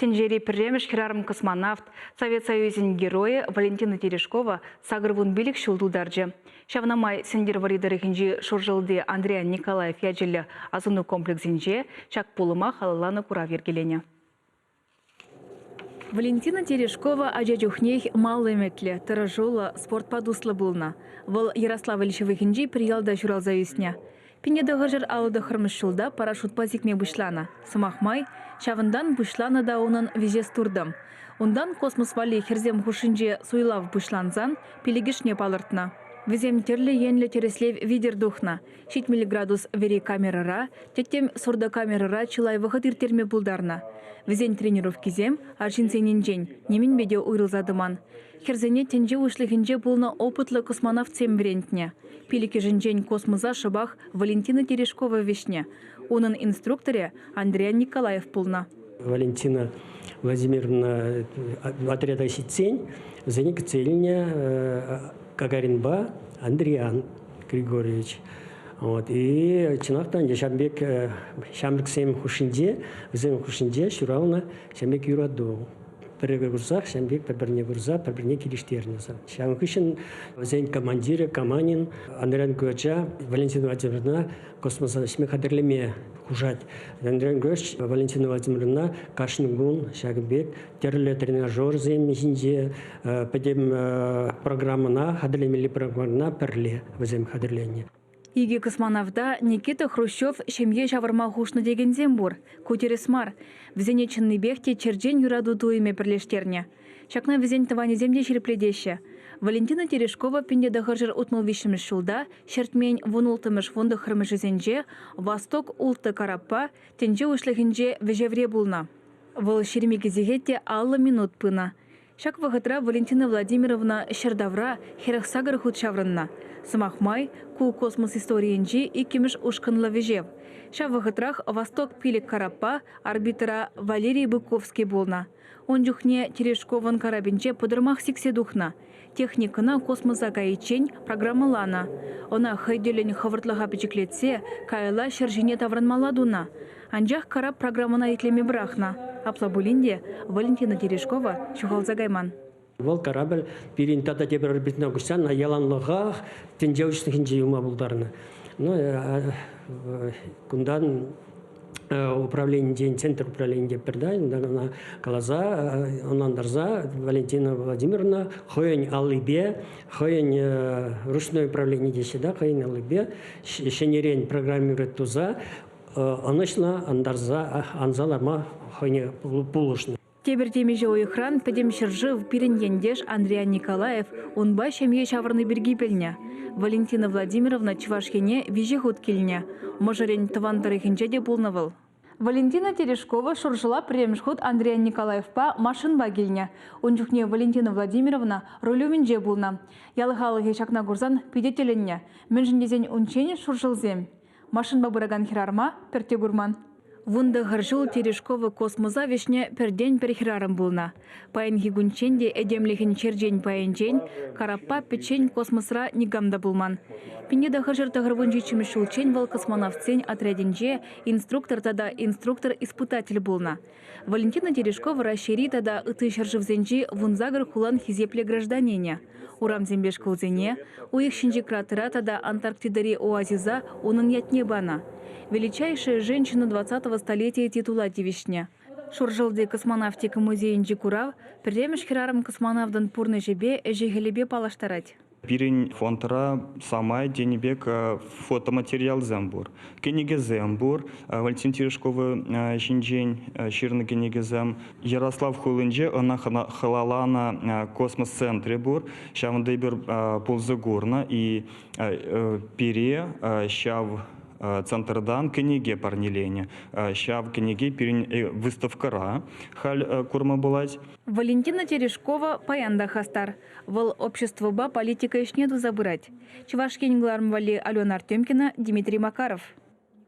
Тенжери пірремеш хирарым космонавт, Совет Союзин герои Валентина Терешкова сагырвун билік шулдударжы. Шавнамай сендер варидырыхинжи шоржылды Андрея Николаев яджелі азыну комплексинже чак полыма халаланы кура вергелене. Валентина Терешкова ажажухнех малый метле, таражола спорт подуслы булна. Вал Ярославльшевыхинжи приялда журалза юсня. Пенедағы жыр алуды хырмышшылда парашют пазикме бұшлана. Сымахмай, шавындан бұшлана да онын вежес турдым. Ондан космос вали херзем хушинже суйлав бұшланзан пелегішне палыртна. Везем терлі енлі тереслев видер духна. 7 миллиградус вери камерара, теттем сорда камерара чылай вғыт иртерме бұлдарна. Везен тренировкизем, аршинсенен жен, немен беде уйрылзадыман. Херзене тенже ушлыхинже бұлна опытлы космонавт сембрентне. Пилики жінжен космоза шыбах Валентина Терешкова вешне. Оның инструкторе Андрея Николаев пулна. Валентина Владимировна отряда «Сицень», заник цельня Гагаринба Андриан Григорьевич. И чинахтан Шамбек Шамриксем Хушинде, Взем Хушинде, Шурауна Шамбек Юраду. Перегрузах, Шамбек, Перберне Гурза, Перберне Килиштерниза. Шамхишин, Зейн командира, Каманин, Андриан Гуача, Валентина Владимировна, космоса Шмехадерлеме хужать. Андриан Гуач, Валентина Владимировна, Кашингун, Шагбек, Терле тренажер, Зейн Михинде, подем программа на Хадлемели программа Перле, Взем Хадерлене. Иге космонавта Никита Хрущев шемье шаварма хушны деген зембур, кутересмар. Везене чынны бехте черджен юраду туиме перлештерне. Шакна везен таване земде шерепледеще. Валентина Терешкова пенде дахаржыр утмал вишіміш шулда, шертмень вунултымыш фонды хырмышы зенже, Восток улты караппа, тенже ушлыхинже вежевре булна. Вол шеремеге зегетте аллы минут пына. Шак вағытра Валентина Владимировна шердавра херахсагыр худшаврынна. Сымахмай, ку космос историенжи икимеш ушкынлы вежев. Ша вағытрах Восток пилик караппа арбитра Валерий Быковский болна. Он жүхне Терешкован карабинче подырмах сиксе духна. Техникына космоса гаичень программалана. Она хайделен хавыртлыға печеклетсе, кайла шержине тавранмаладуна. Анжах карап программана итлеме брахна. Аплабулинде Валентина Терешкова чухалза гайман. Вол корабль перинтата тебер орбитна гусан на яланлыга тенжеучных инжиума булдарны. Кундан управление день центр управления пердай на калаза онандарза Валентина Владимировна хоень алыбе хоень ручное управление десяда хоень алыбе шенерень программирует туза анышна андарза анзаларма хоень пулушны. Тебер темеже ойхран педем шыржыв пирен ендеш Андрея Николаев онба шемье шаврны берги пельня. Валентина Владимировна чувашкене виже худ келня. Можарень тавантарыхинче де пулнавыл. Валентина Терешкова шуржыла премшхуд Андрея Николаевпа машинба келня. Ончухне Валентина Владимировна ролювинже булна. Ялыхалыхе шакна гурзан пидетеленне. Менжіндезен унчене шуржылзем. Машинба бұраган хирарма перте гурман. Вунда гаржул Терешкова космоза вешне перден перхирарым булна. Паян хигунченде эдемлехин черджень паянчень, караппа печень космосра нигамда булман. Пинеда гаржыр тагырвунжи чимешулчень вал космонавтсень отрядинже инструктор тада инструктор-испытатель булна. Валентина Терешкова расшири тада ыты шаржывзенжи вунзагыр хулан хизепле гражданене. Урам зембеш кулзене, уих шинжи кратера тада Антарктидари оазиза унын ятне бана. Величайшая женщина 20-го столетия титула девишня. Шуржылды космонавтика музейінжі курав, пердемеш хирарым космонавдан пурны жебе эжегелебе палаштарать. Пирень фонтара самай денебек фотоматериал зембур. Кенеге зембур, Валентин Терешкова шинжень, ширны кенеге зем. Ярослав Хулынже, она халалана космос-центре бур, шавынды бір пулзы гурна и пере, шав центрдан книги парнелене, щав книги перень выставкара халь курма булать. Валентина Терешкова паянда хастар. Вол общество ба политика ишнеду забырать. Чувашкин гларм вали Алена Артемкина, Дмитрий Макаров.